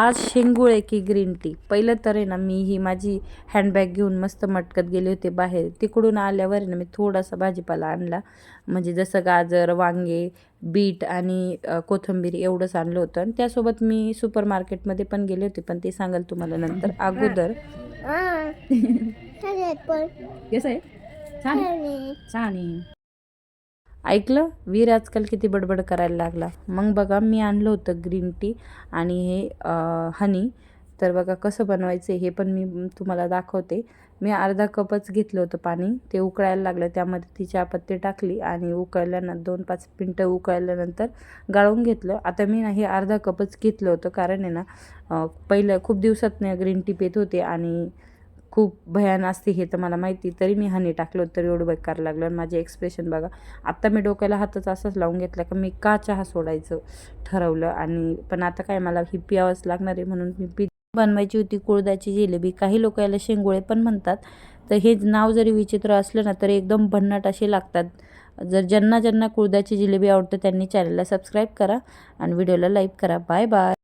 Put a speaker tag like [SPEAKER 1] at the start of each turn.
[SPEAKER 1] आज शेंगुळे की green tea. पहिलं तर आहे ना, मी ही माझी हँडबॅग घेऊन मस्त मटकत गेले होते बाहेर. तिकडून आल्यावर ना मी थोडासा भाजीपाला आणला. म्हणजे जसं गाजर, वांगे, बीट आणि कोथिंबीर एवढंच आणलं होतं. आणि त्यासोबत मी सुपर मार्केटमध्ये पण गेले होते, पण ते सांगाल तुम्हाला नंतर. अगोदर कसं आहे? छान आहे? छान आहे. ऐकलं? वीर आजकाल किती बडबड करायला लागला. मग बघा मी आणलं होतं ग्रीन टी आणि हे हनी. तर बघा कसं बनवायचं हे पण मी तुम्हाला दाखवते. मी अर्धा कपच घेतलं होतं पाणी. ते उकळायला लागलं, त्यामध्ये ती चहापत्ती टाकली आणि उकळल्यानंतर 2-5 मिनटं उकळल्यानंतर गाळून घेतलं. आता मी ना हे अर्धा कपच घेतलं होतं, कारण आहे ना पहिलं खूप दिवसात ग्रीन टी पित होते आणि खूप भयान असते हे तर मला माहिती. तरी मी हनी टाकलं तर एवढं बेकार लागलं. आणि माझे एक्सप्रेशन बघा. आत्ता मी डोक्याला हातच असंच लावून घेतला का मी का चहा सोडायचं ठरवलं. आणि पण आता काय मला ही प्यावंच लागणार आहे, म्हणून मी बनवायची होती कुळदाची जिलेबी. काही लोक याला शेंगोळे पण म्हणतात. तर हे नाव जरी विचित्र असलं ना तरी एकदम भन्नाट असे लागतात. जर ज्यांना ज्यांना कुळदाची जिलेबी आवडतं त्यांनी चॅनलला सबस्क्राईब करा आणि व्हिडिओला लाईक करा. Bye bye.